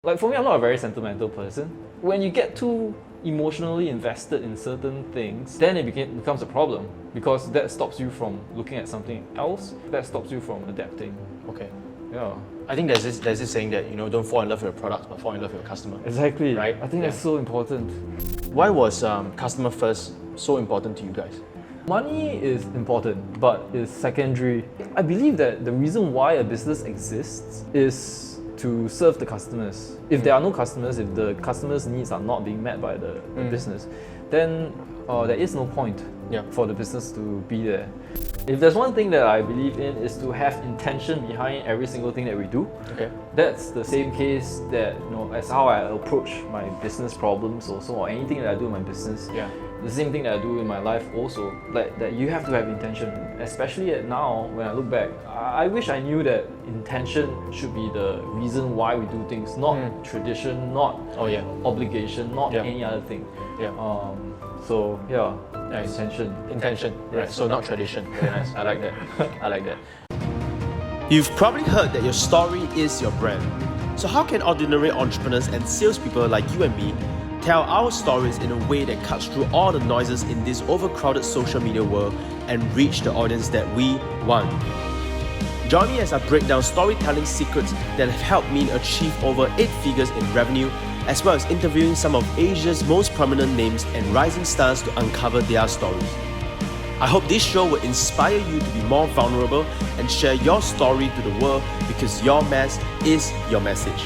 like for me, I'm not a very sentimental person. When you get too emotionally invested in certain things, then it becomes a problem because that stops you from looking at something else. That stops you from adapting. Okay. Yeah. I think there's this saying that, don't fall in love with your product, but fall in love with your customer. Exactly. Right? I think that's so important. Why was customer first so important to you guys? Money is important, but it's secondary. I believe that the reason why a business exists is to serve the customers. If there are no customers, if the customers' needs are not being met by the business, then there is no point for the business to be there. If there's one thing that I believe in is to have intention behind every single thing that we do. Okay. That's the same case that as how I approach my business problems also, or anything that I do in my business. Yeah. The same thing that I do in my life also, like that you have to have intention. Especially now when I look back, I wish I knew that intention should be the reason why we do things, not tradition, not obligation, not any other thing. Yeah. So yeah, nice. Intention. Intention. Right. Yes. So not tradition. Very nice. I like that. I like that. You've probably heard that your story is your brand. So how can ordinary entrepreneurs and salespeople like you and me tell our stories in a way that cuts through all the noises in this overcrowded social media world and reach the audience that we want? Join me as I break down storytelling secrets that have helped me achieve over 8 figures in revenue, as well as interviewing some of Asia's most prominent names and rising stars to uncover their stories. I hope this show will inspire you to be more vulnerable and share your story to the world because your mess is your message.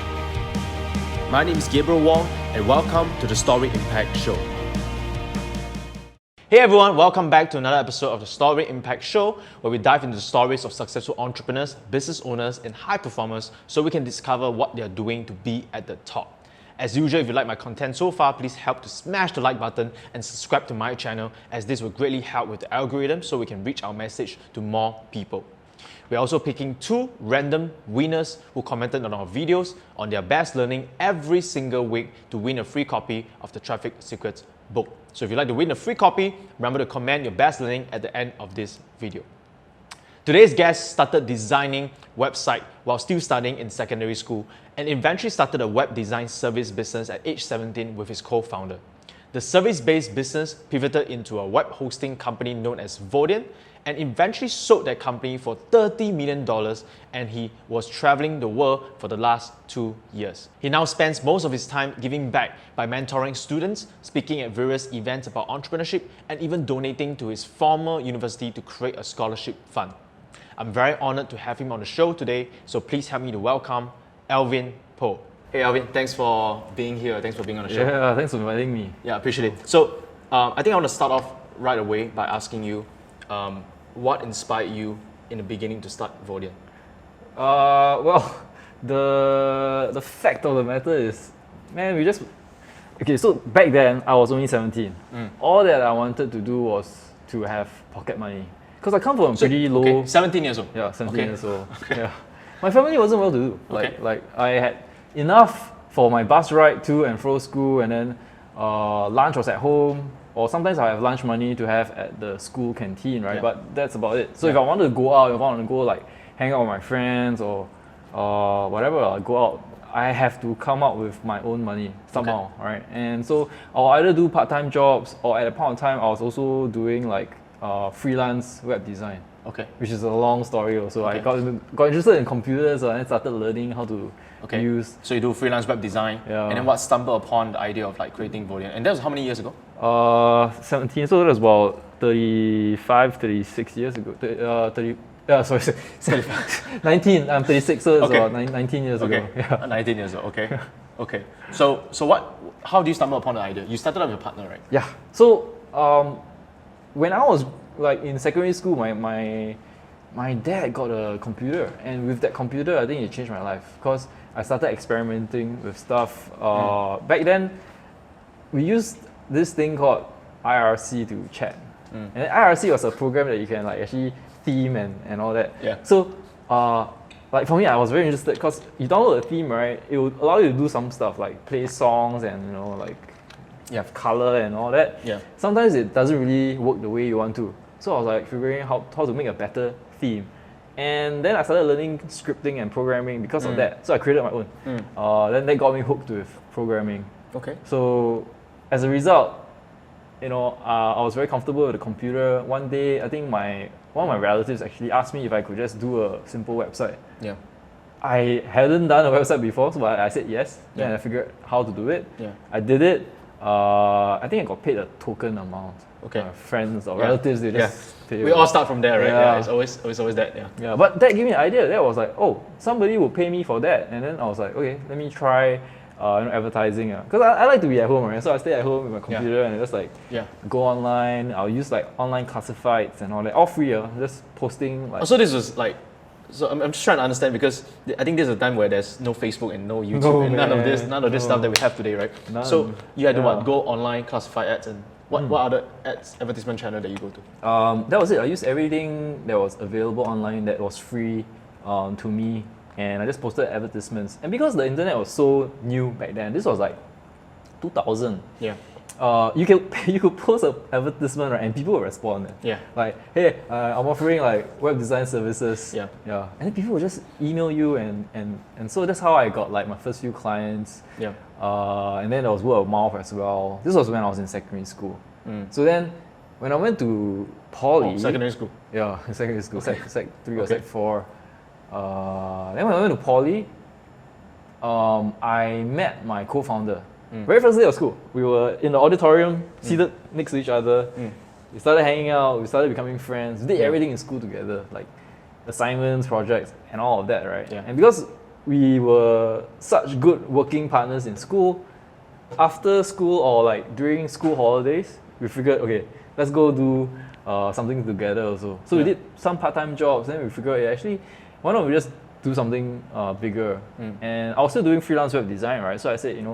My name is Gabriel Wong, and welcome to the Story Impact Show. Hey everyone, welcome back to another episode of the Story Impact Show, where we dive into the stories of successful entrepreneurs, business owners, and high performers so we can discover what they are doing to be at the top. As usual, if you like my content so far, please help to smash the like button and subscribe to my channel, as this will greatly help with the algorithm so we can reach our message to more people. We're also picking 2 random winners who commented on our videos on their best learning every single week to win a free copy of the Traffic Secrets book. So if you'd like to win a free copy, remember to comment your best learning at the end of this video. Today's guest started designing website while still studying in secondary school and eventually started a web design service business at age 17 with his co-founder. The service-based business pivoted into a web hosting company known as Vodien and eventually sold that company for $30 million, and he was traveling the world for the last 2 years. He now spends most of his time giving back by mentoring students, speaking at various events about entrepreneurship, and even donating to his former university to create a scholarship fund. I'm very honored to have him on the show today, so please help me to welcome Alvin Poh. Hey Alvin, thanks for being here. Thanks for being on the show. Yeah, thanks for inviting me. Yeah, appreciate it. So I think I want to start off right away by asking you, what inspired you in the beginning to start Vodien? Well, the fact of the matter is, man, okay, so back then I was only 17. All that I wanted to do was to have pocket money. Because I come from a pretty low... Okay, 17 years old. Yeah, 17 Okay. years old. Okay. Yeah. My family wasn't well to do. Okay. Like I had enough for my bus ride to and fro school, and then lunch was at home, or sometimes I have lunch money to have at the school canteen, right? Yeah. But that's about it. So if I wanted to go out, if I wanted to go like hang out with my friends or whatever, I'll go out, I have to come up with my own money somehow, right? And so I'll either do part-time jobs, or at a point in time I was also doing like freelance web design. Okay. Which is a long story also. Okay. I got interested in computers and started learning how to use. So you do freelance web design, Yeah. and then what stumbled upon the idea of like creating Vodien? And that was how many years ago? 17, so that was about 35, 36 years ago. 19, I'm 36, so it's Okay. about 19 years ago. Yeah. 19 years old, okay. Okay. So how do you stumble upon the idea? You started up with a partner, right? Yeah. So when I was like in secondary school, my dad got a computer, and with that computer, I think it changed my life because I started experimenting with stuff. Back then, we used this thing called IRC to chat, and IRC was a program that you can like actually theme and all that. Yeah. So like for me, I was very interested because you download a theme, right? It would allow you to do some stuff like play songs and like you have color and all that. Yeah. Sometimes it doesn't really work the way you want to. So I was like figuring how to make a better theme. And then I started learning scripting and programming because of that. So I created my own. Then that got me hooked with programming. Okay. So as a result, I was very comfortable with the computer. One day, I think one of my relatives actually asked me if I could just do a simple website. Yeah. I hadn't done a website before, so I said yes. Then I figured how to do it. Yeah. I did it. I think I got paid a token amount. Okay. Friends or relatives, they just pay. We all start from there, right? Yeah. It's always that. Yeah. Yeah, but that gave me an idea. That was like, oh, somebody will pay me for that. And then I was like, okay, let me try advertising. Because I like to be at home, right? So I stay at home with my computer and just like go online. I'll use like online classifieds and all that. All free, just posting like. So this was like, so I'm just trying to understand because I think this is a time where there's no Facebook and no YouTube and none of this stuff that we have today, right? None. So you had to go online, classify ads, and what other advertisement channel that you go to? That was it. I used everything that was available online that was free to me, and I just posted advertisements. And because the internet was so new back then, this was like 2000. Yeah. You could post an advertisement, right, and people will respond. Yeah. Like, hey, I'm offering like web design services. Yeah. Yeah. And then people will just email you, and so that's how I got like my first few clients. Yeah. And then there was word of mouth as well. This was when I was in secondary school. So then, when I went to poly, secondary school. Yeah, secondary school, sec 3 or sec 4. Then when I went to poly, I met my co-founder. Very first day of school, we were in the auditorium, seated next to each other. We started hanging out, we started becoming friends. We did everything in school together, like assignments, projects, and all of that, right? Yeah. And because we were such good working partners in school, after school or like during school holidays, we figured, okay, let's go do something together also. So we did some part-time jobs, then we figured, actually, why don't we just do something bigger? And I was still doing freelance web design, right? So I said,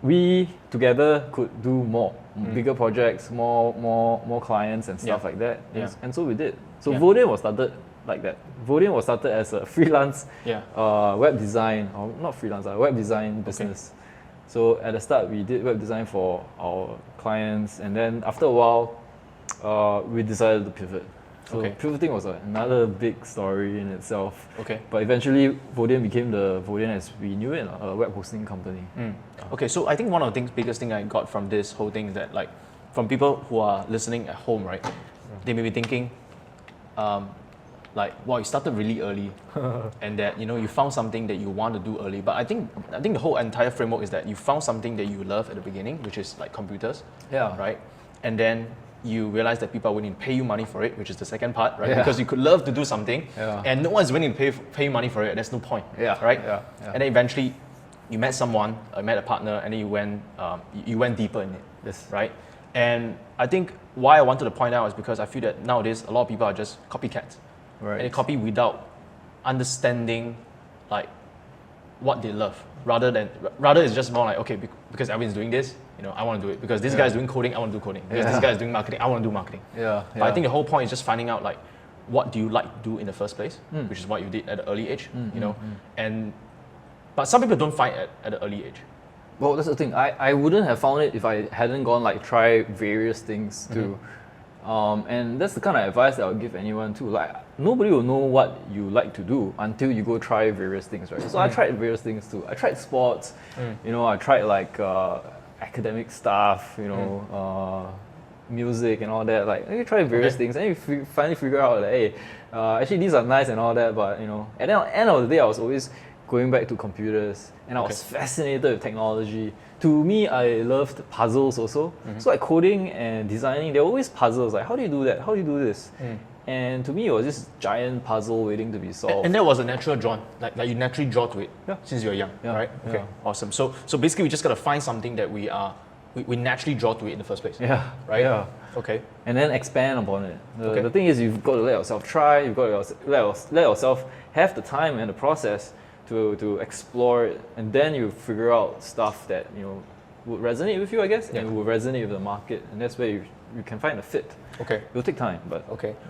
we together could do more, bigger projects, more clients and stuff like that. And so we did. So Vodien was started like that. Vodien was started as a freelance web design, or not freelance, web design business. So at the start, we did web design for our clients, and then after a while, we decided to pivot. So pivoting was another big story in itself. But eventually, Vodien became the Vodien as we knew it, a web hosting company. Okay, so I think one of the biggest thing I got from this whole thing is that, like, from people who are listening at home, right, they may be thinking, like, wow, you started really early, and that you found something that you want to do early. But I think the whole entire framework is that you found something that you love at the beginning, which is like computers, right, and then you realize that people are willing to pay you money for it, which is the second part, right? Because you could love to do something, and no one's willing to pay you money for it. There's no point, right? And then eventually, you met someone, met a partner, and then you went deeper in it, right? And I think why I wanted to point out is because I feel that nowadays a lot of people are just copycats, and they copy without understanding like what they love. Rather it's just more like, okay, because Alvin's doing this, I want to do it. Because this guy is doing coding, I want to do coding. Because this guy is doing marketing, I want to do marketing. But I think the whole point is just finding out like, what do you like to do in the first place, which is what you did at an early age, but some people don't find it at an early age. Well, that's the thing. I wouldn't have found it if I hadn't gone like try various things too. And that's the kind of advice that I would give anyone too. Like, nobody will know what you like to do until you go try various things, right? So I tried various things too. I tried sports, I tried like academic stuff, music and all that. Like, you try various things, and you finally figure out that, hey, actually these are nice and all that, but at the end of the day, I was always going back to computers, and I was fascinated with technology. To me, I loved puzzles also. So like coding and designing, they're always puzzles. Like, how do you do that? How do you do this? And to me, it was this giant puzzle waiting to be solved. And that was a natural drawn, like you naturally draw to it since you were young, right? Okay, awesome. So basically, we just gotta find something that we naturally draw to it in the first place. Right. Yeah. Okay. And then expand upon it. The thing is, you've got to let yourself try. You've got to let yourself have the time and the process to explore it, and then you figure out stuff that would resonate with you, I guess, and will resonate with the market, and that's where you can find a fit. Okay. It'll take time, but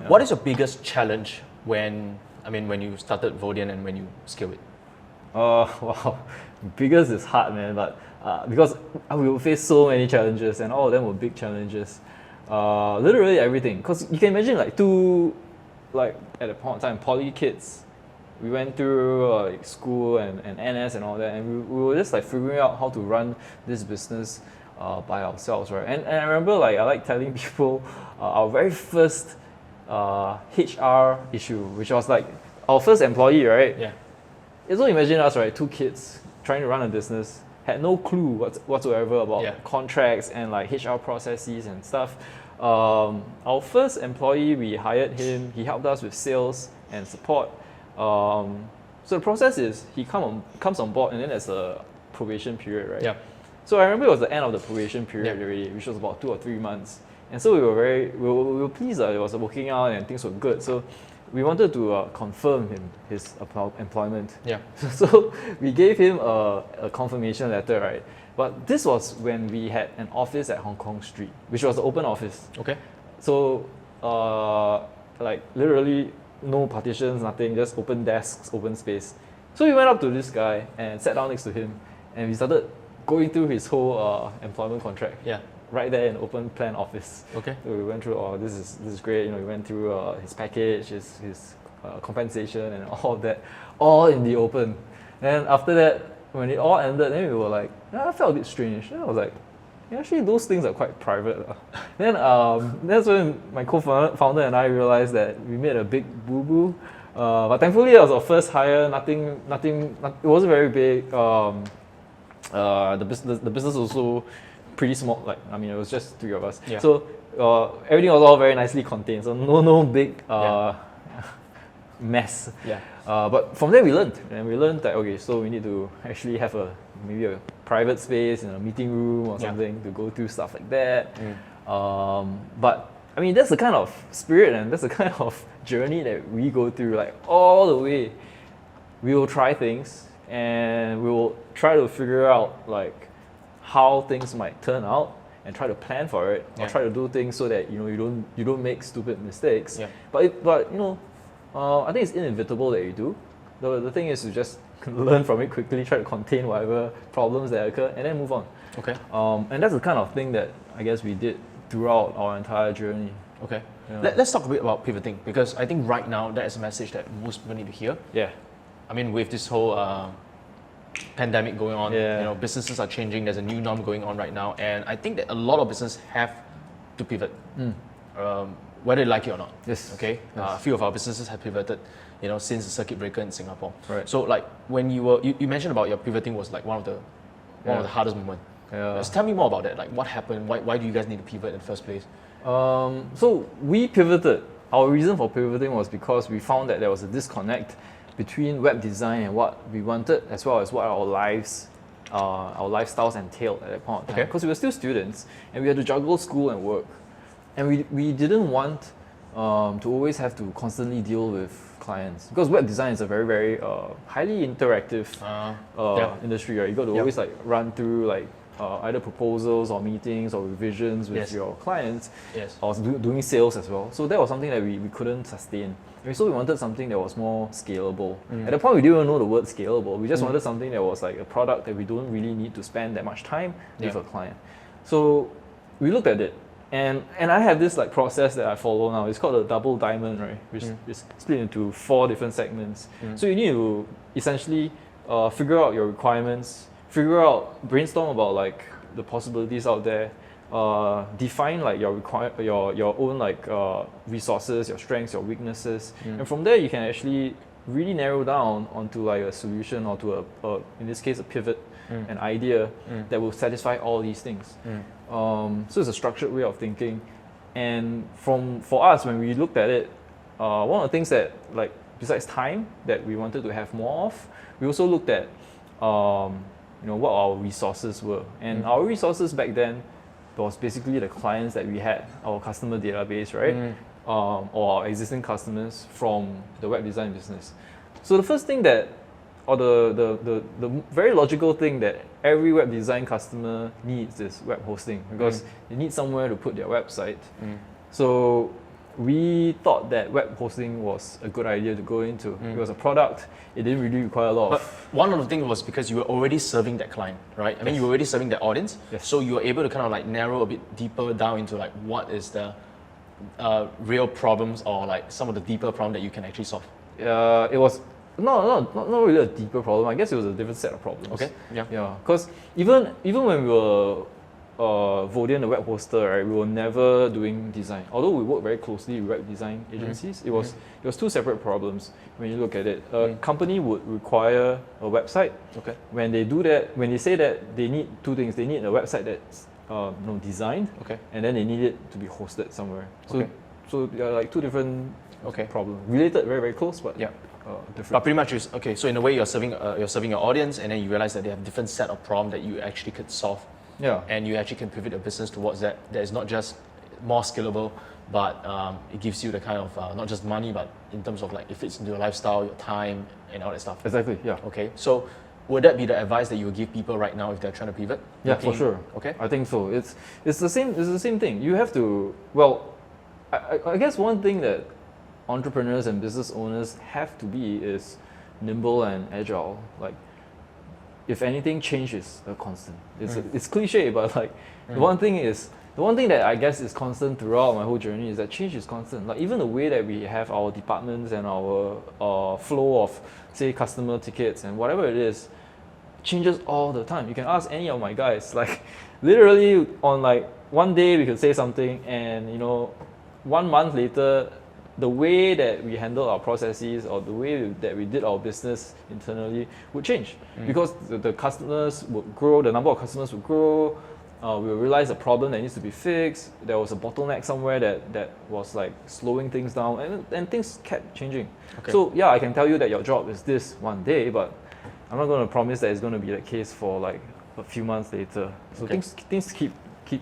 What is your biggest challenge when you started Vodien and when you scale it? Wow, biggest is hard, man, but because we will face so many challenges, and all of them were big challenges. Literally everything, because you can imagine like two like at the point of time, poly kids, we went through like school and NS and all that, and we were just like figuring out how to run this business by ourselves, right? And I remember like I like telling people our very first HR issue, which was like our first employee, right? Yeah. So imagine us, right? 2 kids trying to run a business, had no clue whatsoever about contracts and like HR processes and stuff. Our first employee, we hired him. He helped us with sales and support. So the process is he comes on board, and then there's a probation period, right? Yeah. So I remember it was the end of the probation period already, which was about 2 or 3 months. And so we were pleased that it was working out and things were good. So we wanted to confirm his employment. Yeah. So we gave him a confirmation letter, right? But this was when we had an office at Hong Kong Street, which was the open office. Okay. So like literally no partitions, nothing, just open desks, open space. So we went up to this guy and sat down next to him, and we started going through his whole employment contract. Yeah. Right there in open plan office. Okay. So we went through, this is great. You know, we went through his package, his compensation, and all of that, all in the open. And after that, when it all ended, then we were like, I felt a bit strange. Then I was like, actually those things are quite private. Then that's when my co-founder and I realized that we made a big boo-boo. But thankfully it was our first hire. Nothing. It wasn't very big. The business was also pretty small. Like it was just 3 of us. Yeah. So everything was all very nicely contained. So no big mess. Yeah. But from there we learned that okay, so we need to actually have maybe a private space in a meeting room or something to go through stuff like that. But that's the kind of spirit and that's the kind of journey that we go through, like all the way. We will try things and we will try to figure out like how things might turn out and try to plan for it or try to do things so that you don't make stupid mistakes. Yeah. But I think it's inevitable that you do. The thing is to just learn from it quickly, try to contain whatever problems that occur, and then move on. Okay. And that's the kind of thing that I guess we did throughout our entire journey. Okay. Yeah. Let's talk a bit about pivoting, because I think right now that is a message that most people need to hear. Yeah. With this whole pandemic going on, businesses are changing. There's a new norm going on right now, and I think that a lot of businesses have to pivot, whether they like it or not. Yes. Okay. Yes. A few of our businesses have pivoted, since the circuit breaker in Singapore. Right. So like when you mentioned about your pivoting was like one of the hardest moments. Yeah. Just tell me more about that. Like what happened? Why do you guys need to pivot in the first place? So we pivoted. Our reason for pivoting was because we found that there was a disconnect between web design and what we wanted, as well as what our lifestyles entailed at that point of time. Because we were still students and we had to juggle school and work, and we didn't want to always have to constantly deal with clients, because web design is a very very highly interactive industry. Right? You got to always like run through like either proposals or meetings or revisions with your clients, or doing sales as well. So that was something that we couldn't sustain. So we wanted something that was more scalable. At the point, we didn't even know the word scalable. We just wanted something that was like a product that we don't really need to spend that much time with a client. So we looked at it, and I have this like process that I follow now. It's called a double diamond, right? Which is split into 4 different segments. So you need to essentially figure out your requirements, brainstorm about like the possibilities out there, define like your own like resources, your strengths, your weaknesses, and from there you can actually really narrow down onto like a solution or to a in this case a pivot, an idea that will satisfy all these things. So it's a structured way of thinking, and for us when we looked at it, one of the things that like besides time that we wanted to have more of, we also looked at what our resources were, and our resources back then was basically the clients that we had, our customer database, right? Or our existing customers from the web design business. So the first thing that, or the very logical thing that every web design customer needs is web hosting, because they need somewhere to put their website. So we thought that web hosting was a good idea to go into. It was a product, it didn't really require a lot But one of the things was because you were already serving that client, right? You were already serving that audience. So you were able to kind of like narrow a bit deeper down into like what is the real problems or like some of the deeper problems that you can actually solve? It was not really a deeper problem. I guess it was a different set of problems. Okay. Yeah. Yeah. Because even when we were Vodien, the web hoster, right, we were never doing design. Although we work very closely with web design agencies, it was two separate problems when you look at it. A company would require a website. Okay. When they do that, when they say that they need two things, they need a website that's designed, Okay. and then they need it to be hosted somewhere. So Okay. so there are like two different Okay. problems, related, very very close, but Yeah. different. But pretty much, okay. So in a way, you're serving your audience, and then you realize that they have different set of problems that you actually could solve. Yeah. And you actually can pivot your business towards that. That is not just more scalable, but it gives you the kind of not just money, but in terms of like it fits into your lifestyle, your time, and all that stuff. Exactly. Yeah. Okay. So would that be the advice that you would give people right now if they're trying to pivot? Yeah, for sure. Okay. I think so. It's the same thing. You have to I guess one thing that entrepreneurs and business owners have to be is nimble and agile. Like, if anything, change is a constant. It's cliche, but like the one thing that I guess is constant throughout my whole journey is that change is constant. Like even the way that we have our departments and our flow of, say, customer tickets and whatever it is, changes all the time. You can ask any of my guys. Like literally on like one day we could say something, and 1 month later, the way that we handle our processes or the way that we did our business internally would change because the customers would grow, the number of customers would grow. We will realize a problem that needs to be fixed. There was a bottleneck somewhere that was like slowing things down, and things kept changing. Okay. So yeah, I can tell you that your job is this one day, but I'm not going to promise that it's going to be the case for like a few months later. So Okay. things keep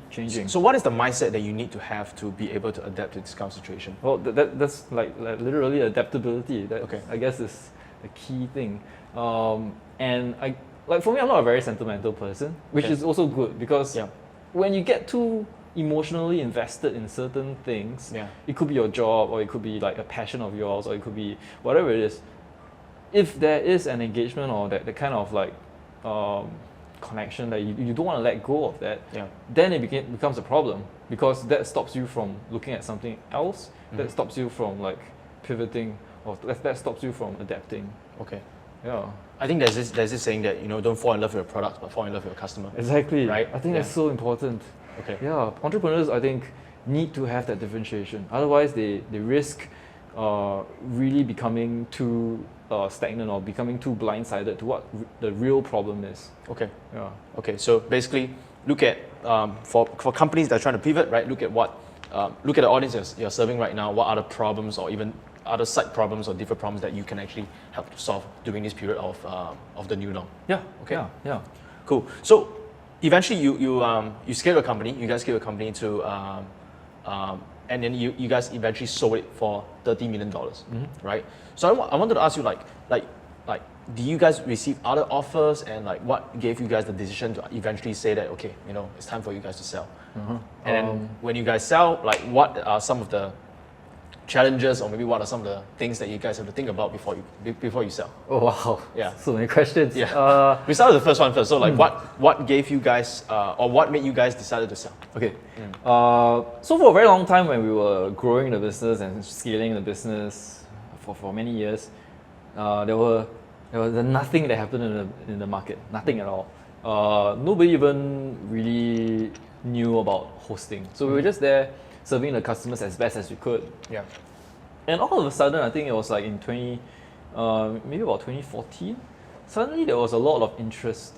changing. So what is the mindset that you need to have to be able to adapt to this kind of situation? Well, that's like literally adaptability. That Okay. I guess is the key thing. And for me, I'm not a very sentimental person, which Okay. is also good because Yeah. when you get too emotionally invested in certain things, Yeah. it could be your job, or it could be like a passion of yours, or it could be whatever it is. If there is an engagement or that the kind of like connection that you don't want to let go of that, Yeah. then it becomes a problem because that stops you from looking at something else. That stops you from like pivoting, or that stops you from adapting. Okay. Yeah, I think there's this saying that don't fall in love with your product, but fall in love with your customer. exactly. Right? I think that's so important. Okay. Yeah, entrepreneurs, I think, need to have that differentiation. Otherwise, they risk really becoming too stagnant or becoming too blindsided to what the real problem is. Okay. Yeah. Okay. So basically, look at for companies that are trying to pivot, right? Look at the audience you're serving right now. What are the problems, or even other side problems or different problems that you can actually help to solve during this period of the new norm? Yeah. Okay. Yeah. Cool. So eventually you scale your company. You guys scale your company to and then you guys eventually sold it for $30 million, right? So I wanted to ask you like do you guys receive other offers, and like what gave you guys the decision to eventually say that okay, it's time for you guys to sell? And then when you guys sell, like what are some of the challenges, or maybe what are some of the things that you guys have to think about before you sell? Oh wow. Yeah. So many questions. Yeah. We start with the first one first. So like what gave you guys or what made you guys decided to sell? Okay. So for a very long time, when we were growing the business and scaling the business for many years, there was nothing that happened in the market. Nothing at all. Nobody even really knew about hosting. So we were just there serving the customers as best as we could. Yeah. And all of a sudden, I think it was like in maybe about 2014, suddenly there was a lot of interest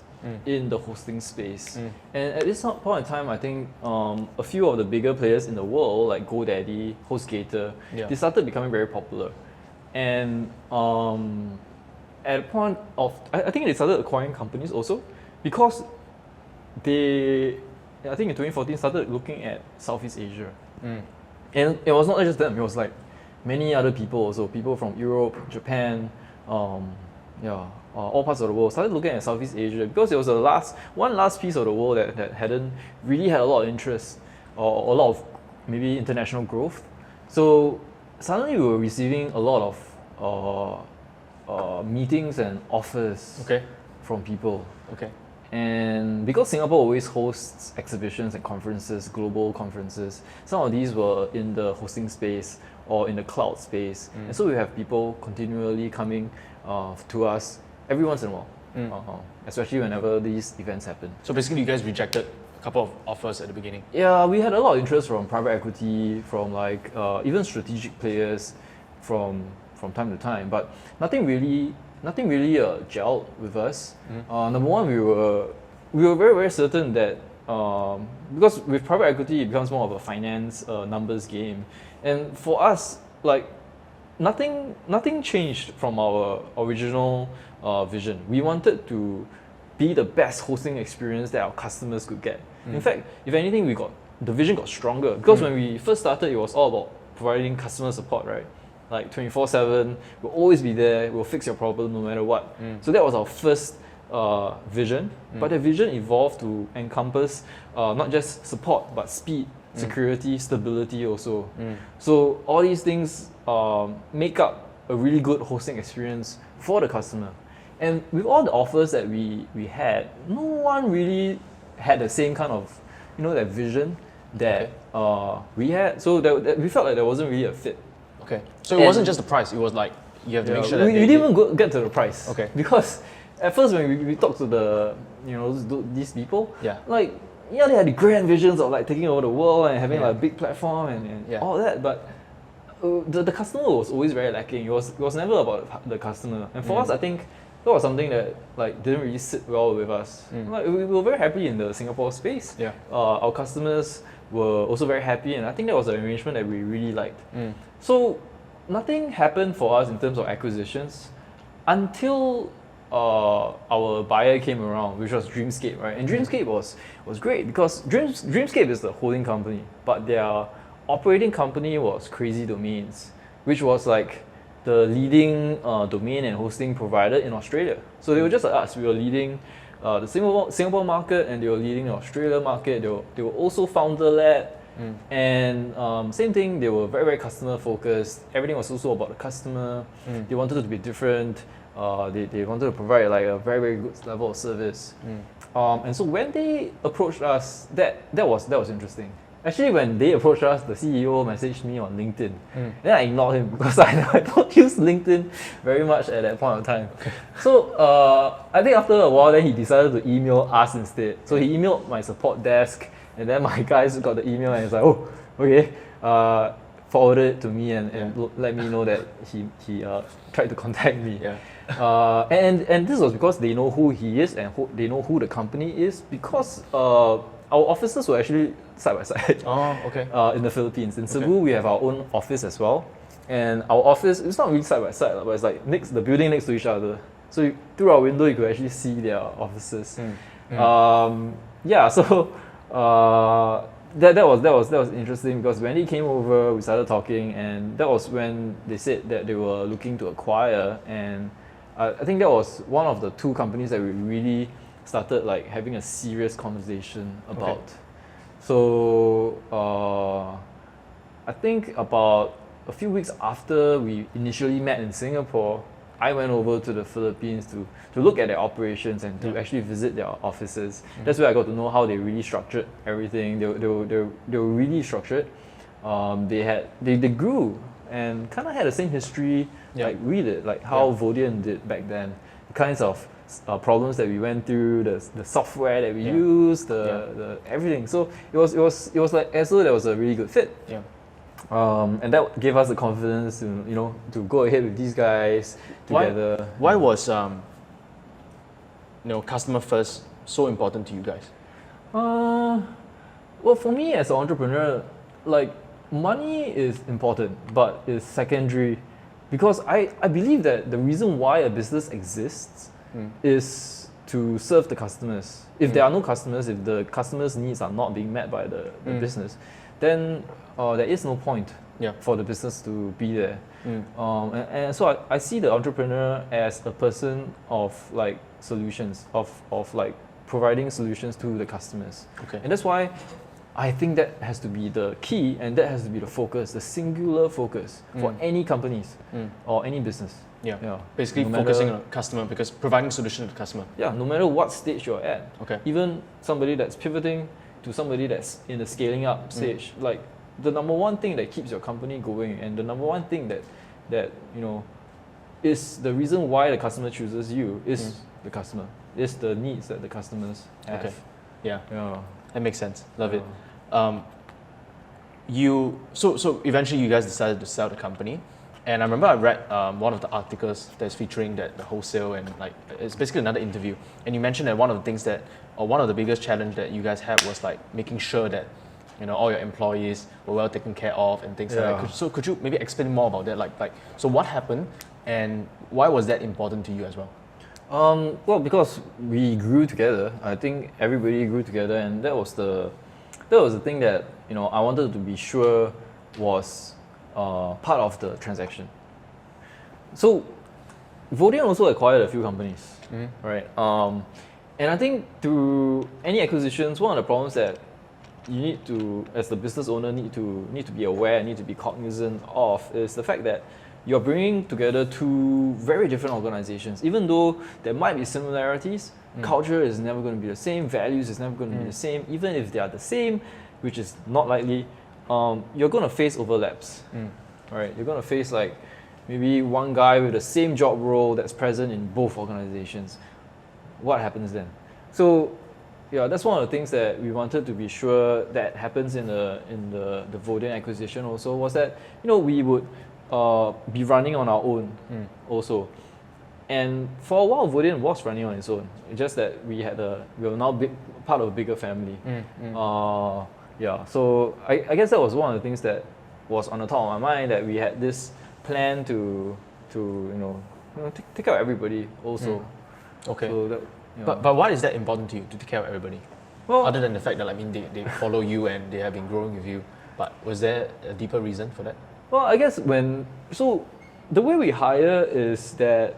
in the hosting space. And at this point in time, I think a few of the bigger players in the world, like GoDaddy, HostGator, Yeah. they started becoming very popular. And at a point of, I think they started acquiring companies also, because I think in 2014, started looking at Southeast Asia. And it was not just them, it was like many other people also, people from Europe, Japan, all parts of the world started looking at Southeast Asia because it was one last piece of the world that hadn't really had a lot of interest or a lot of maybe international growth. So suddenly we were receiving a lot of meetings and offers Okay. from people. Okay. And because Singapore always hosts exhibitions and conferences, global conferences, some of these were in the hosting space or in the cloud space. And so we have people continually coming to us every once in a while, especially whenever these events happen. So basically, you guys rejected a couple of offers at the beginning. Yeah, we had a lot of interest from private equity, from like even strategic players from time to time, but nothing really gelled with us. Number one, we were very, very certain that because with private equity it becomes more of a finance numbers game, and for us, like nothing changed from our original vision. We wanted to be the best hosting experience that our customers could get. In fact, if anything, the vision got stronger, because when we first started, it was all about providing customer support, right? Like 24/7, we'll always be there, we'll fix your problem no matter what. So that was our first vision, but the vision evolved to encompass not just support, but speed, security, stability also. So all these things make up a really good hosting experience for the customer. And with all the offers that we had, no one really had the same kind of, that vision that we had. So that we felt like there wasn't really a fit. Okay. So it wasn't just the price, it was like, you have to make sure that we didn't even get to the price. Okay. Because at first when we talked to these people, like, they had the grand visions of like taking over the world and having like a big platform and all that, but the customer was always very lacking. It was never about the customer. And for us, I think that was something that like didn't really sit well with us. Like, we were very happy in the Singapore space. Our customers were also very happy, and I think that was an arrangement that we really liked. So nothing happened for us in terms of acquisitions until our buyer came around, which was Dreamscape, right? And Dreamscape was great because Dreamscape is the holding company, but their operating company was Crazy Domains, which was like the leading domain and hosting provider in Australia. So they were just like us. We were leading the Singapore market, and they were leading the Australia market. They were also founder-led. And same thing, they were very, very customer focused. Everything was also about the customer. They wanted it to be different. They wanted to provide like a very, very good level of service. And so when they approached us, that was interesting. Actually, when they approached us, the CEO messaged me on LinkedIn. Then I ignored him because I don't use LinkedIn very much at that point of time. So I think after a while, then he decided to email us instead. So he emailed my support desk, and then my guys got the email and it's like, oh, okay, forwarded it to me and let me know that he tried to contact me. And this was because they know who he is and they know who the company is, because our offices were actually side by side. In the Philippines. In Cebu, we have our own office as well. And our office, it's not really side by side, but it's like the building next to each other. So through our window, you could actually see their offices. So that was interesting, because when he came over, we started talking, and that was when they said that they were looking to acquire. And I think that was one of the two companies that we really started like having a serious conversation about. So I think about a few weeks after we initially met in Singapore, I went over to the Philippines to look at their operations and to actually visit their offices. That's where I got to know how they really structured everything. They were really structured. They grew and kind of had the same history like we did, like how Vodien did back then. The kinds of problems that we went through, the software that we used, the everything. So it was like as though there was a really good fit. And that gave us the confidence to go ahead with these guys together. Why was customer first so important to you guys? Well, for me as an entrepreneur, like, money is important, but it's secondary, because I believe that the reason why a business exists is to serve the customers. If there are no customers, if the customers' needs are not being met by the business, then there is no point for the business to be there. And so I see the entrepreneur as a person of like solutions, of like providing solutions to the customers. And that's why I think that has to be the key, and that has to be the focus, the singular focus for any companies or any business. Yeah. Basically No focusing matter- on the customer, because providing solution to the customer. Yeah, no matter what stage you're at. Okay. Even somebody that's pivoting to somebody that's in the scaling up stage, like the number one thing that keeps your company going, and the number one thing that is the reason why the customer chooses you is the customer. It's the needs that the customers have. Okay. Yeah. Yeah. That makes sense. Love it. Yeah. So eventually you guys decided to sell the company, and I remember I read one of the articles that's featuring the wholesale, and like it's basically another interview, and you mentioned that one of the things that, or one of the biggest challenge that you guys had was like making sure that all your employees were well taken care of and things like that. So could you maybe explain more about that? Like so what happened, and why was that important to you as well? Well, because we grew together. I think everybody grew together, and that was the thing that I wanted to be sure was part of the transaction. So Vodien also acquired a few companies, right? And I think through any acquisitions, one of the problems that you need to, as the business owner, need to be aware, need to be cognizant of, is the fact that you're bringing together two very different organizations. Even though there might be similarities, culture is never going to be the same, values is never going to be the same. Even if they are the same, which is not likely, you're going to face overlaps. Right? You're going to face like maybe one guy with the same job role that's present in both organizations. What happens then? So yeah, that's one of the things that we wanted to be sure that happens in the Vodien acquisition also, was that we would be running on our own also. And for a while, Vodien was running on its own. It's just that we were now part of a bigger family. Yeah, so I guess that was one of the things that was on the top of my mind, that we had this plan to take care of everybody also. Okay. So that, But why is that important to you, to take care of everybody? well, Other than the fact that they follow you and they have been growing with you, but was there a deeper reason for that? Well, I guess the way we hire is that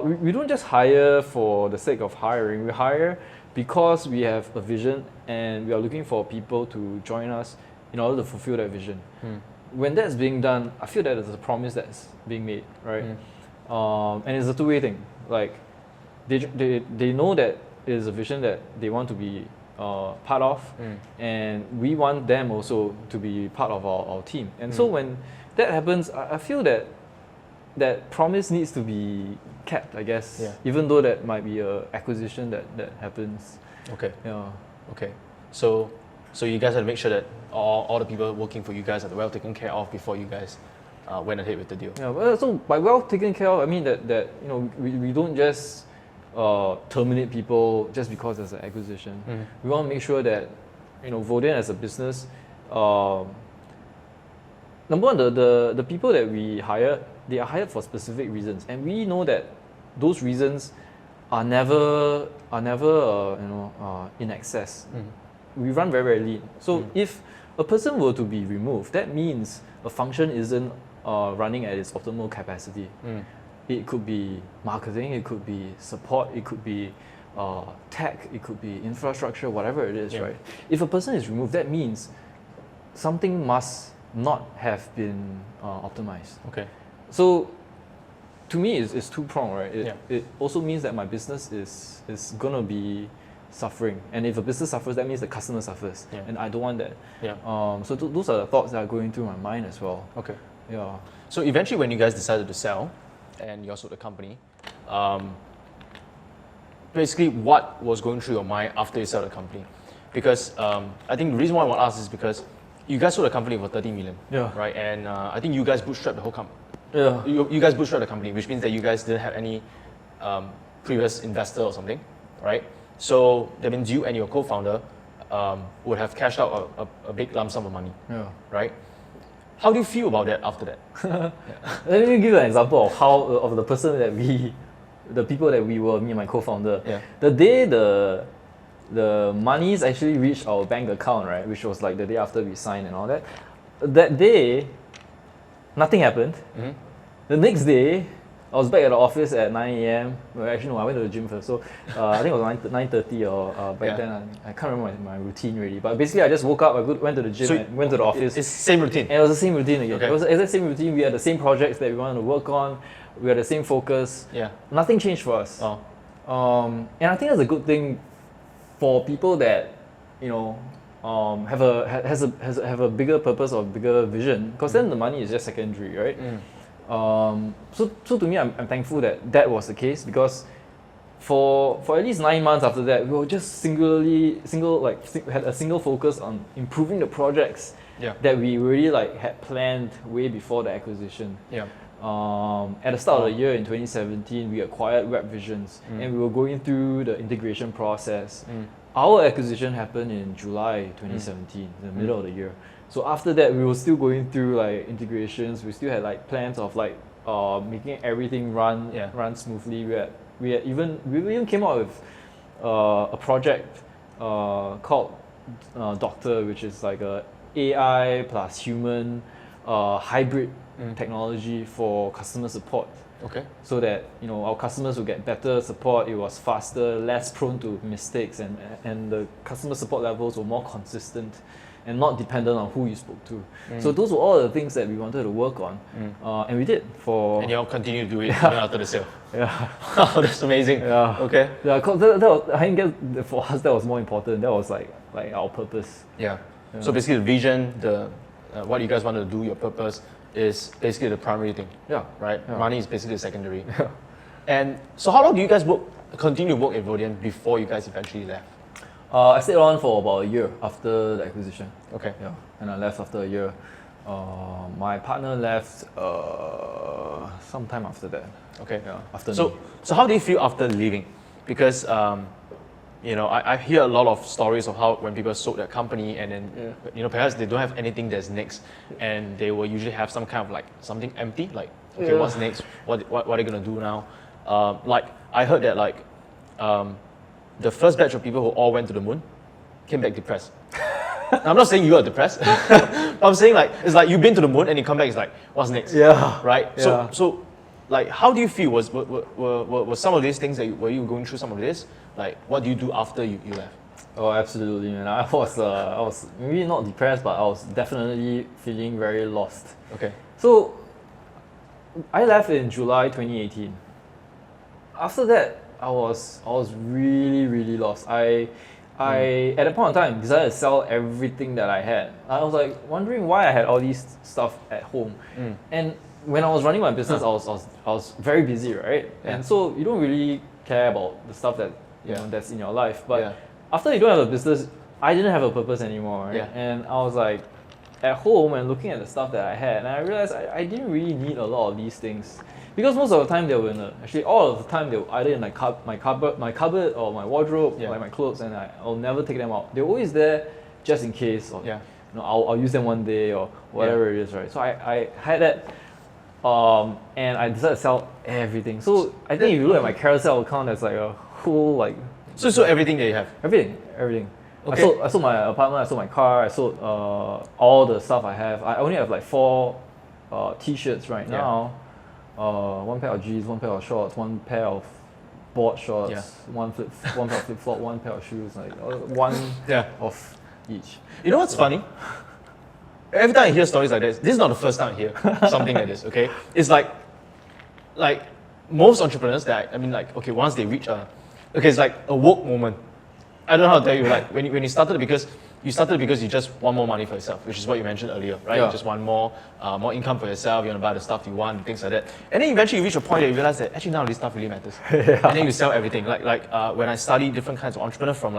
we don't just hire for the sake of hiring. We hire because we have a vision and we are looking for people to join us in order to fulfill that vision. When that's being done, I feel that there's a promise that's being made, right? And it's a two-way thing. Like they know that it is a vision that they want to be part of, and we want them also to be part of our team. And so when that happens, I feel that promise needs to be kept, I guess. Yeah. Even though that might be a acquisition that happens. Okay. Yeah. Okay. So you guys had to make sure that all the people working for you guys are well taken care of before you guys went ahead with the deal. Yeah. Well, so by well taken care of, I mean that we don't just terminate people just because there's an acquisition. We want to make sure that Vodien as a business, number one, the people that we hire, they are hired for specific reasons, and we know that those reasons are never in excess. We run very, very lean. So if a person were to be removed, that means a function isn't running at its optimal capacity. It could be marketing, it could be support, it could be tech, it could be infrastructure, whatever it is, right? If a person is removed, that means something must not have been optimized. Okay. So to me, it's two-pronged, right? Yeah. It also means that my business is going to be suffering. And if a business suffers, that means the customer suffers. Yeah. And I don't want that. Yeah. So those are the thoughts that are going through my mind as well. Okay. Yeah. So eventually, when you guys decided to sell, and you sold the company, basically what was going through your mind after you sold the company? Because I think the reason why I want to ask is because you guys sold the company for 30 million, right? And I think you guys bootstrapped the whole company. Yeah. You guys bootstrapped the company, which means that you guys didn't have any previous investor or something, right? So that means you and your co-founder would have cashed out a big lump sum of money, right? How do you feel about that after that? Let me give you an example of how of the person that the people that we were, me and my co-founder. Yeah. The day the monies actually reached our bank account, right, which was like the day after we signed and all that. That day, nothing happened. The next day, I was back at the office at 9 a.m. Well, actually, no, I went to the gym first. So I think it was 9:30 or back then. I can't remember my routine really. But basically, I just woke up, went to the gym, and went to the office. It's the same routine? And it was the same routine again. Okay. It was the exact same routine. We had the same projects that we wanted to work on. We had the same focus. Yeah. Nothing changed for us. Oh. And I think that's a good thing for people that, you know, have a bigger purpose or bigger vision, because then the money is just secondary, right? So to me, I'm thankful that was the case, because for at least 9 months after that, we were just had a single focus on improving the projects that we really had planned way before the acquisition. At the start of the year in 2017, we acquired Web Visions, and we were going through the integration process. Our acquisition happened in July 2017, in the middle of the year. So after that, we were still going through integrations. We still had plans of making everything run smoothly. We even came out with a project called Doctor, which is like a AI plus human hybrid technology for customer support. Okay. So that our customers will get better support. It was faster, less prone to mistakes, and the customer support levels were more consistent and not dependent on who you spoke to. So those were all the things that we wanted to work on, and we did for. And you all continue to do it even after the sale. Yeah. Oh, that's amazing. Yeah. Okay. Yeah, that was, I think for us that was more important. That was like our purpose. Yeah. So basically, the vision, the what you guys want to do, your purpose, is basically the primary thing. Yeah. Right? Yeah. Money is basically secondary. Yeah. And so how long do you guys continue to work at Vodien before you guys eventually left? I stayed on for about a year after the acquisition. Okay. Yeah. And I left after a year. My partner left sometime after that. Okay. Yeah. After so how do you feel after leaving? Because I hear a lot of stories of how when people sold their company and then perhaps they don't have anything that's next, and they will usually have some kind of something empty, what's next? What are they gonna do now? I heard that the first batch of people who all went to the moon came back depressed. Now, I'm not saying you are depressed. But I'm saying it's like you've been to the moon and you come back, it's like, what's next? Yeah. Right? Yeah. So how do you feel? Were some of these things were you going through some of this? What do you do after you left? Oh, absolutely, man. I was maybe not depressed, but I was definitely feeling very lost. Okay. So I left in July 2018. After that, I was really, really lost. I at that point in time decided to sell everything that I had. I was wondering why I had all these stuff at home. And when I was running my business, I was very busy, right? Yeah. And so you don't really care about the stuff that that's in your life. But after you don't have a business, I didn't have a purpose anymore, right? Yeah. And I was at home and looking at the stuff that I had, and I realized I didn't really need a lot of these things. Because most of the time they were actually all of the time they were either in my cupboard or my wardrobe, my clothes, and I'll never take them out. They're always there just in case, or I'll use them one day or whatever it is, right? So I had that, and I decided to sell everything. So I think if you look at my Carousel account, there's a whole So everything that you have? Everything. Okay. I sold my apartment, I sold my car, I sold all the stuff I have. I only have 4 t-shirts right now. 1 pair of jeans, 1 pair of shorts, 1 pair of board shorts, one pair of flip-flop, 1 pair of shoes, one of each. You know what's funny? Every time I hear stories like this is not the first time I hear something like this, okay? It's like most entrepreneurs once they reach it's like a woke moment. I don't know how to tell you, when you started because you just want more money for yourself, which is what you mentioned earlier, right? Yeah. You just want more income for yourself, you want to buy the stuff you want, things like that. And then eventually you reach a point where you realize that actually none of this stuff really matters. And then you sell everything. When I study different kinds of entrepreneurs from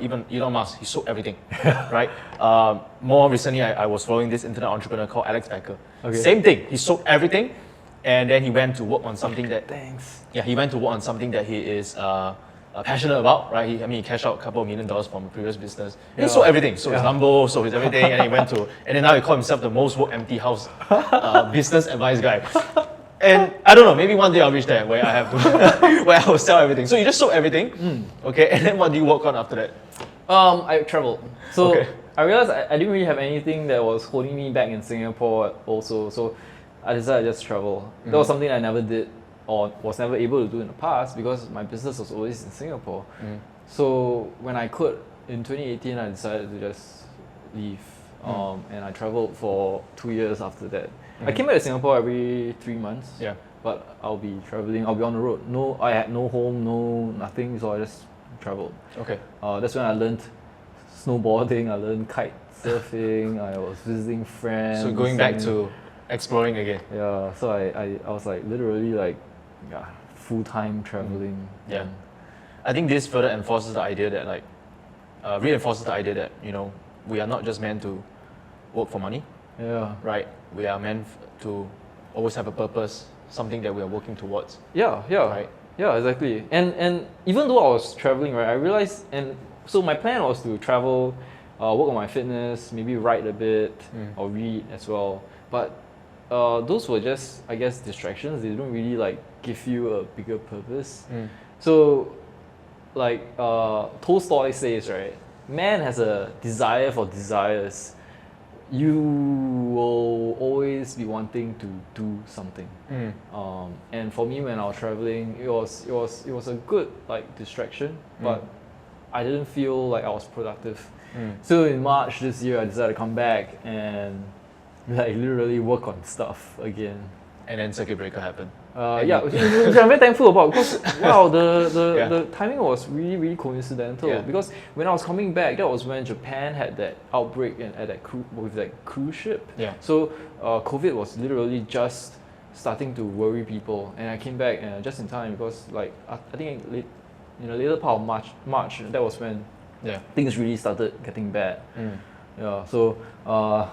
even Elon Musk, he sold everything, right? More recently, I was following this internet entrepreneur called Alex Becker. Okay. Same thing, he sold everything, and then he went to work on something that he went to work on something that he is passionate about, right? He cashed out a couple of $1 million from a previous business. He sold everything. So his Lambo, sold his everything, and he went to, and then now he called himself the most work empty house business advice guy. And I don't know, maybe one day I'll reach there where I have to, where I will sell everything. So you just sold everything, okay? And then what do you work on after that? I traveled. So Okay. I realized I didn't really have anything that was holding me back in Singapore also. So I decided to just travel. That was something I never did or was never able to do in the past because my business was always in Singapore. So when I could in 2018, I decided to just leave, and I traveled for 2 years after that. I came back to Singapore every 3 months. Yeah. But I'll be traveling. I'll be on the road. I had no home, no nothing, so I just traveled. Okay. That's when I learned snowboarding. I learned kite surfing. I was visiting friends. So going back to exploring again. Yeah. So I was like literally like, full-time traveling. Yeah. I think this further enforces the idea that like, reinforces the idea that we are not just meant to work for money. Yeah. Right. We are meant to always have a purpose, something that we are working towards. Yeah. Right. Yeah, exactly. And even though I was traveling, right, I realized, and so my plan was to travel, work on my fitness, maybe write a bit, or read as well. But those were just, I guess, distractions. They don't really like give you a bigger purpose. So, like Tolstoy says, right, man has a desire for desires. You will always be wanting to do something, and for me, when I was traveling, it was a good like distraction, but I didn't feel like I was productive. So in March this year, I decided to come back and like literally work on stuff again. And then circuit breaker happened. Which I'm very thankful about because wow, the timing was really coincidental. Yeah. Because when I was coming back, that was when Japan had that outbreak at that with that cruise ship. Yeah. So COVID was literally just starting to worry people, and I came back just in time because like I think later part of March that was when things really started getting bad. Yeah, so so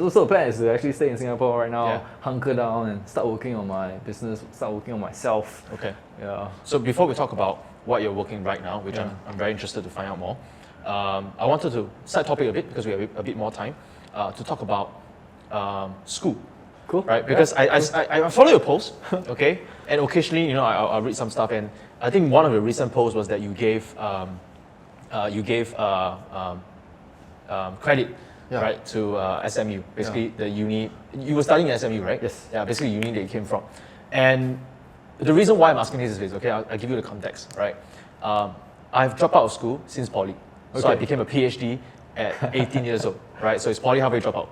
the plan is to actually stay in Singapore right now, hunker down and start working on my business, start working on myself. Okay. Yeah. So before we talk about what you're working right now, which I'm very interested to find out more, I wanted to side topic a bit because we have a bit more time to talk about school. Cool. Right? Because I follow your posts, okay, and occasionally I'll read some stuff, and I think one of your recent posts was that you gave credit, right, to SMU. Basically, the uni. You were studying at SMU, right? Yes. Yeah, basically uni that you came from. And the reason why I'm asking this is, okay, I'll give you the context, right? I've dropped out of school since poly. So I became a PhD at 18 years old, right? So it's poly halfway dropout.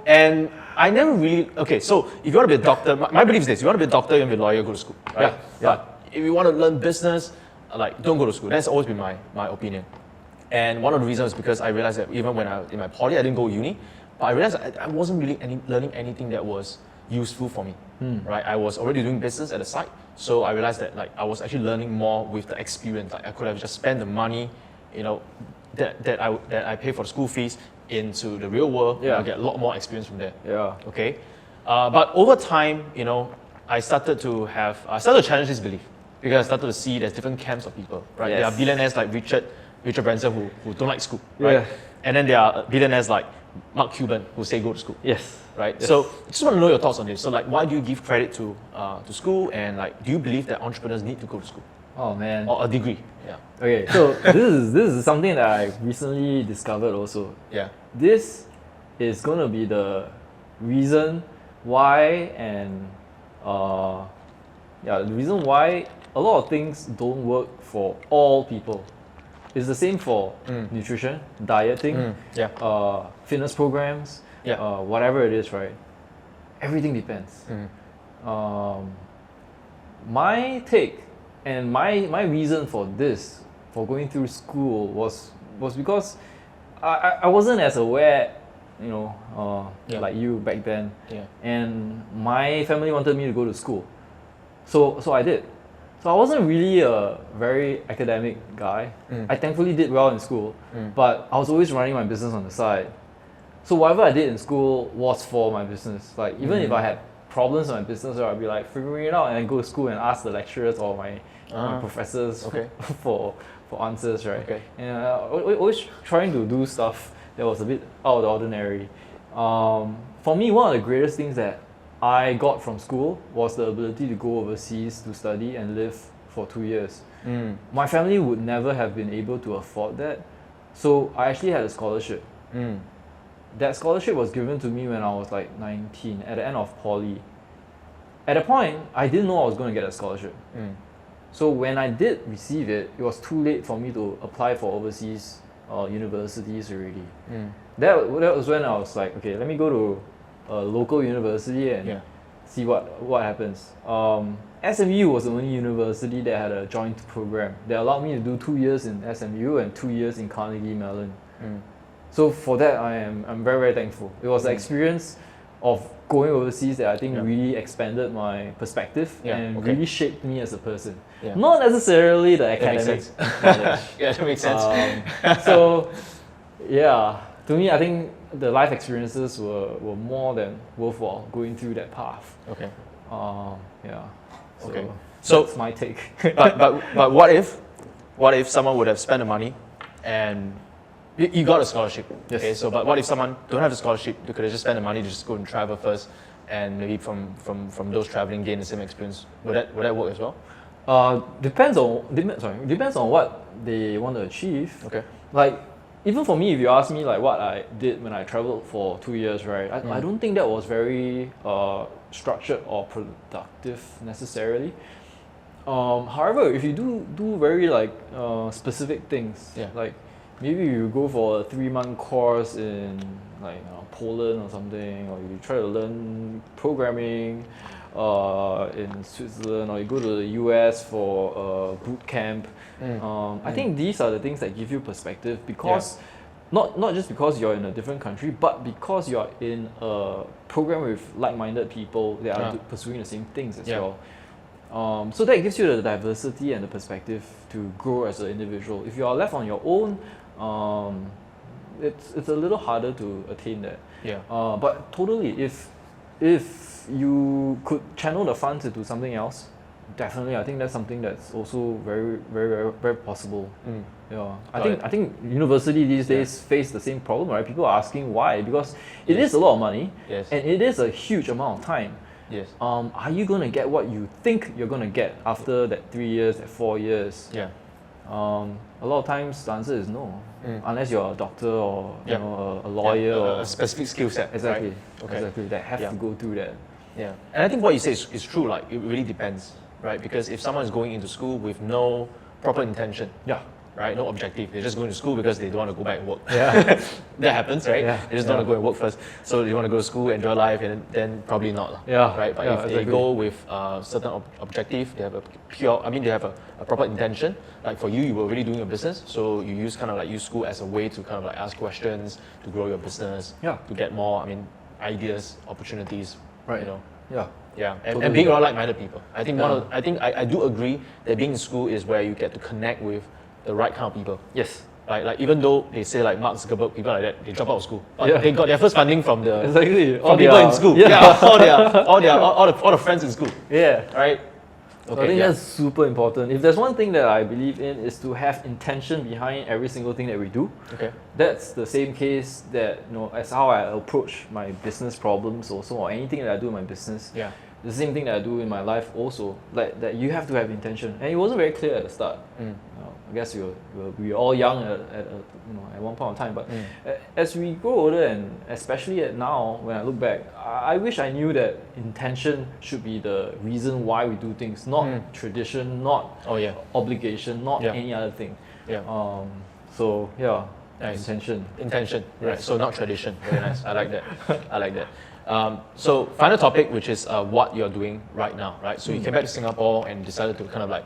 And I never really, okay, so if you want to be a doctor, my belief is this, you want to be a doctor, you want to be a lawyer, go to school, right? But if you want to learn business, like, don't go to school. That's always been my opinion. And one of the reasons is because I realized that even when in my poly, I didn't go uni, but I realized I wasn't really learning anything that was useful for me, right? I was already doing business at the side, so I realized that like I was actually learning more with the experience. Like I could have just spent the money, that I pay for the school fees into the real world. I get a lot more experience from there. Yeah. Okay. But over time, I started to challenge this belief because I started to see there's different camps of people, right? Yes. There are billionaires like Richard Branson who don't like school, right? And then there are billionaires like Mark Cuban who say go to school. Yes. Right. Yes. So I just want to know your thoughts on this. So like, why do you give credit to school, and like, do you believe that entrepreneurs need to go to school? Oh man. Or a degree? Yeah. Okay, so this is something that I recently discovered also. Yeah. This is gonna be the reason why the reason why a lot of things don't work for all people. It's the same for nutrition, dieting, fitness programs, whatever it is, right? Everything depends. My take and my reason for going through school was because I wasn't as aware, like you back then. And my family wanted me to go to school, so I did. So I wasn't really a very academic guy. I thankfully did well in school, but I was always running my business on the side. So whatever I did in school was for my business. Like even if I had problems in my business, I'd be like figuring it out and then go to school and ask the lecturers or my professors for answers, right? Okay. And always trying to do stuff that was a bit out of the ordinary. For me, one of the greatest things that I got from school was the ability to go overseas to study and live for 2 years. My family would never have been able to afford that, so I actually had a scholarship. That scholarship was given to me when I was like 19, at the end of poly. at that point, I didn't know I was going to get a scholarship. So when I did receive it, it was too late for me to apply for overseas universities already. That was when I was like, okay, let me go to a local university and see what happens. SMU was the only university that had a joint program. They allowed me to do 2 years in SMU and 2 years in Carnegie Mellon. So for that, I'm very, very thankful. It was the experience of going overseas that I think really expanded my perspective and really shaped me as a person. Not necessarily the academic knowledge. That makes sense. So, yeah, to me, I think the life experiences were more than worthwhile going through that path. Okay. Yeah. So that's my take. but what if someone would have spent the money and you got a scholarship? Yes. Okay. So but what if someone don't have a scholarship? They could have just spent the money to just go and travel first, and maybe from those traveling gain the same experience. Would that work as well? Depends on what they want to achieve. Okay. Like, even for me, if you ask me like what I did when I traveled for 2 years, right? I don't think that was very structured or productive necessarily. However, if you do very like specific things, like maybe you go for a 3-month course in like Poland or something, or you try to learn programming in Switzerland, or you go to the US for a boot camp. I think these are the things that give you perspective, because not just because you're in a different country, but because you're in a program with like-minded people that are pursuing the same things as well. So that gives you the diversity and the perspective to grow as an individual. If you are left on your own, it's a little harder to attain that. But totally, if you could channel the funds into something else, definitely, I think that's something that's also very, very, very, very possible. I think university these days face the same problem, right? People are asking why, because it is a lot of money, and it is a huge amount of time. Are you going to get what you think you're going to get after that 3 years, that 4 years? A lot of times the answer is no, unless you're a doctor or a lawyer or a specific skill set. Exactly, right? exactly. That have to go through that. And I think what you say is true. Like, it really depends, right? Because if someone is going into school with no proper intention, right, no objective, they're just going to school because they don't want to go back and work. That happens, right? They just don't want to go and work first. So they want to go to school, enjoy life, and then probably not. Right? But if they go with a certain objective, they have they have a proper intention. Like for you, you were really doing your business, so you use school as a way to kind of like ask questions, to grow your business, to get more, ideas, opportunities, right? And being around like-minded people. I think I do agree that being in school is where you get to connect with the right kind of people. Like even though they say like Mark Zuckerberg, people like that, they drop out of school, but they got their first funding from people in school. All the friends in school. Right. Okay, I think that's super important. If there's one thing that I believe in, is to have intention behind every single thing that we do. That's the same case that, as how I approach my business problems also, or anything that I do in my business. The same thing that I do in my life also, like that you have to have intention. And it wasn't very clear at the start. I guess we were all young at one point in time, but as we grow older, and especially now when I look back, I wish I knew that intention should be the reason why we do things, not tradition, not obligation, not any other thing. So nice. Intention, right? So not tradition. Very nice. I like that. So final topic, which is what you're doing right now, right? So you came back to Singapore and decided to kind of like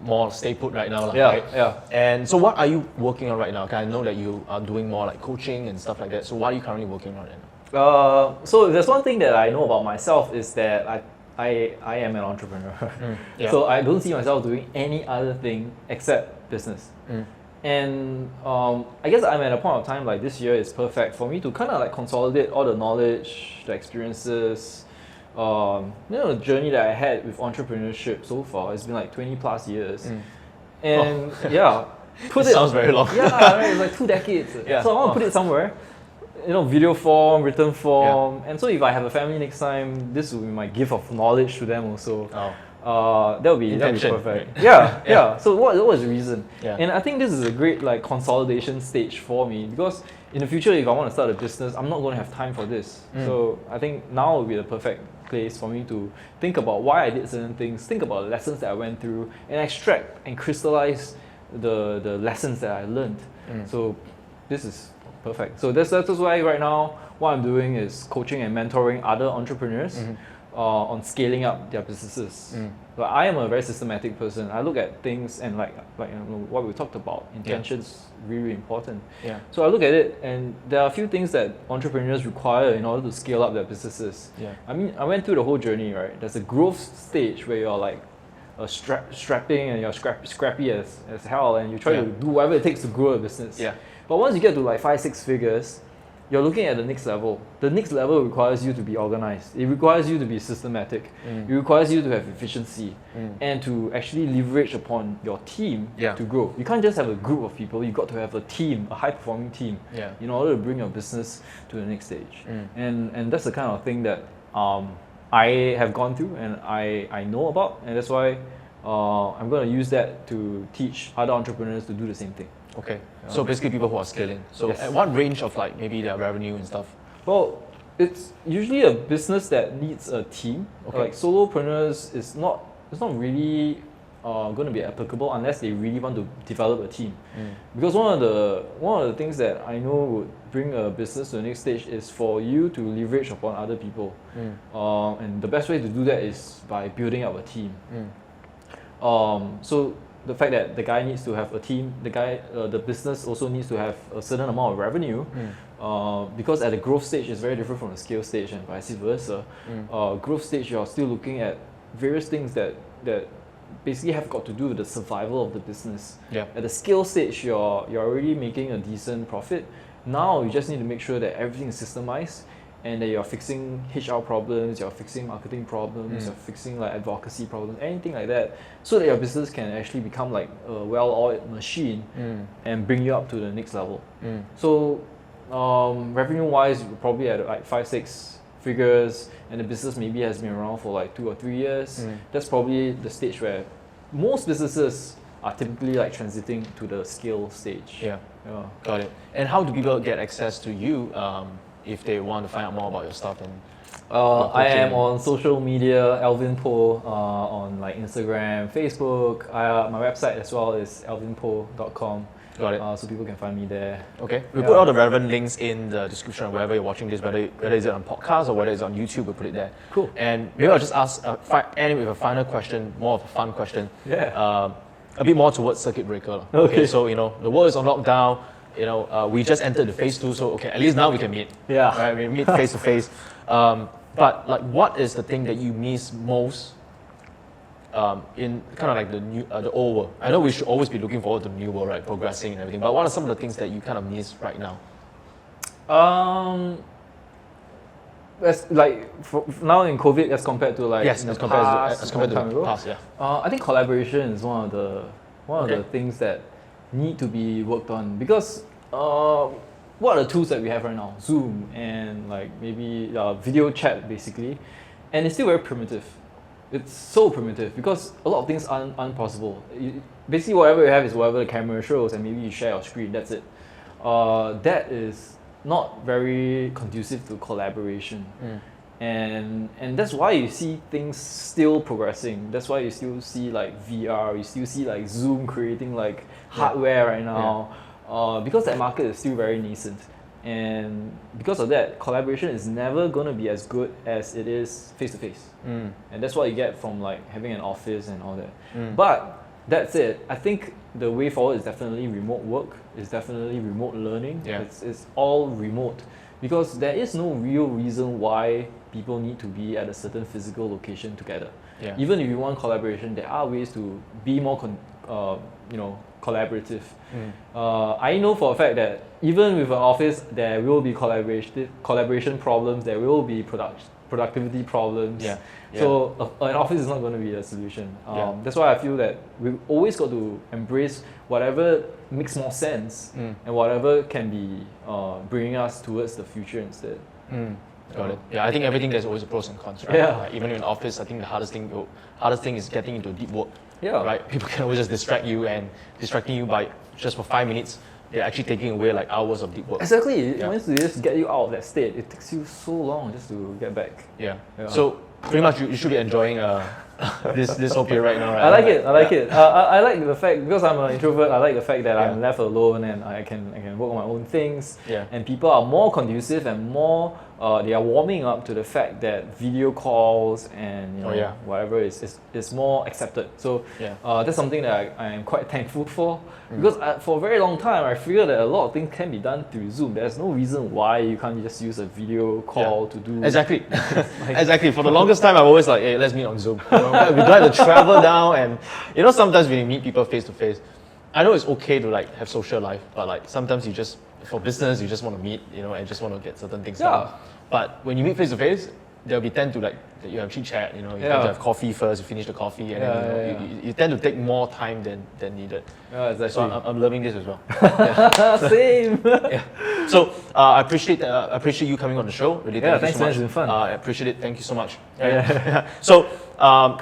more stay put right now, right? And so what are you working on right now? I know that you are doing more like coaching and stuff like that. So what are you currently working on right now? So there's one thing that I know about myself, is that I am an entrepreneur. So I don't see myself doing any other thing except business. And I guess I'm at a point of time like this year is perfect for me to kind of like consolidate all the knowledge, the experiences, the journey that I had with entrepreneurship so far. It's been like 20 plus years. And sounds very long. Right, it's like 2 decades. So I want to put it somewhere, video form, written form. And so if I have a family next time, this will be my gift of knowledge to them also. that would be Intention, perfect. right? Yeah. So what was the reason? Yeah. And I think this is a great like consolidation stage for me, because in the future, if I want to start a business, I'm not going to have time for this. So I think now would be the perfect place for me to think about why I did certain things, think about the lessons that I went through, and extract and crystallize the lessons that I learned. So this is perfect. So that's why right now what I'm doing is coaching and mentoring other entrepreneurs on scaling up their businesses. But I am a very systematic person. I look at things and like what we talked about, intentions really important. Yeah. So I look at it, and there are a few things that entrepreneurs require in order to scale up their businesses. Yeah. I mean, I went through the whole journey, right? There's a growth stage where you're like strapping and you're scrappy as hell, and you try to do whatever it takes to grow a business. Yeah. But once you get to like 5-6 figures, you're looking at the next level. The next level requires you to be organized. It requires you to be systematic. It requires you to have efficiency and to actually leverage upon your team to grow. You can't just have a group of people. You've got to have a team, a high-performing team, in order to bring your business to the next stage. And that's the kind of thing that I have gone through and I know about, and that's why I'm going to use that to teach other entrepreneurs to do the same thing. Okay. So basically people who are scaling. So Yes. at what range of like maybe their revenue and stuff? Well, it's usually a business that needs a team. Okay. Like solopreneurs it's not really going to be applicable unless they really want to develop a team. Because one of the things that I know would bring a business to the next stage is for you to leverage upon other people. And the best way to do that is by building up a team. So the fact that the guy needs to have a team, the business also needs to have a certain amount of revenue, because at the growth stage it's very different from the scale stage and vice versa. Growth stage, you're still looking at various things that basically have got to do with the survival of the business. At the scale stage, you're already making a decent profit. Now you just need to make sure that everything is systemized, and that you're fixing HR problems, you're fixing marketing problems, you're fixing like advocacy problems, anything like that, so that your business can actually become like a well-oiled machine and bring you up to the next level. So revenue-wise, you're probably at like 5-6 figures, and the business maybe has been around for like 2 or 3 years. That's probably the stage where most businesses are typically like transiting to the scale stage. Yeah. Got it. And how do people get access to you if they want to find out more about your stuff? And I am on social media, Alvin Poh, on like Instagram, Facebook. My website as well is alvinpoh.com. Got it. So people can find me there. Okay. We'll put all the relevant links in the description wherever you're watching this, whether it's on podcast or whether it's on YouTube, we'll put it there. Cool. And maybe I'll just ask, end with a final question, more of a fun question. Yeah. A bit more towards circuit breaker. Okay. So, the world is on lockdown. We just entered the phase 2, so okay, at least now we can meet. Yeah. Right, we meet face to face. But like, what is the thing that you miss most in kind of like the old world? I know we should always be looking forward to the new world, right, progressing and everything. But what are some of the things that you kind of miss right now? As like now in COVID, as compared to like Yes, in the as compared past, to long time the ago, past, yeah. I think collaboration is one of the things that need to be worked on, because what are the tools that we have right now? Zoom and like maybe video chat basically, and it's still very primitive. It's so primitive because a lot of things aren't possible. Basically, whatever you have is whatever the camera shows, and maybe you share your screen. That's it. That is not very conducive to collaboration. And that's why you see things still progressing. That's why you still see like VR, you still see like Zoom creating like hardware right now, because that market is still very nascent. And because of that, collaboration is never going to be as good as it is face to face. And that's what you get from like having an office and all that. But that's it. I think the way forward is definitely remote work, it's definitely remote learning. It's all remote, because there is no real reason why people need to be at a certain physical location together. Even if you want collaboration, there are ways to be more collaborative. I know for a fact that even with an office, there will be collaboration problems, there will be productivity problems. So an office is not going to be a solution. That's why I feel that we've always got to embrace whatever makes more sense and whatever can be bringing us towards the future instead. Got it. Yeah, I think everything there's always a pros and cons, right? Yeah. Like, even in office, I think the hardest thing is getting into deep work. Yeah. Right? People can always just distract you, and distracting you by just for 5 minutes, they're actually taking away like hours of deep work. Exactly. Yeah. Once you just get you out of that state, it takes you so long just to get back. Yeah. Yeah. So pretty much you should be enjoying this whole period right now, right? I like it. I like it. I like the fact, because I'm an introvert. I like the fact that I'm left alone and I can work on my own things. Yeah. And people are more conducive and more. They are warming up to the fact that video calls and whatever is more accepted. So that's something that I am quite thankful for, because for a very long time I figured that a lot of things can be done through Zoom. There's no reason why you can't just use a video call to do. Exactly. Exactly. For the longest time, I'm always like, hey, let's meet on Zoom. We don't have to travel down, and sometimes when you meet people face to face, I know it's okay to like have social life, but like sometimes for business, you just want to meet, and just want to get certain things done. But when you meet face to face, there'll be tend to like that you have chit chat, you tend to have coffee first, you finish the coffee, and then you tend to take more time than needed. Yeah, exactly. So I'm loving this as well. Same. So I appreciate you coming on the show. Really, Thanks, so man. much. It's been fun. I appreciate it. Thank you so much. So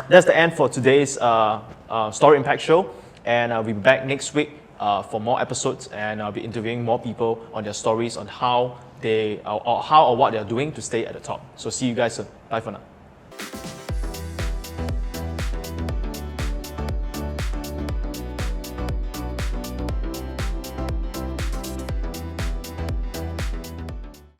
that's the end for today's Story Impact Show, and I'll be back next week for more episodes, and I'll be interviewing more people on their stories on how or what they're doing to stay at the top. So see you guys soon. Bye for now.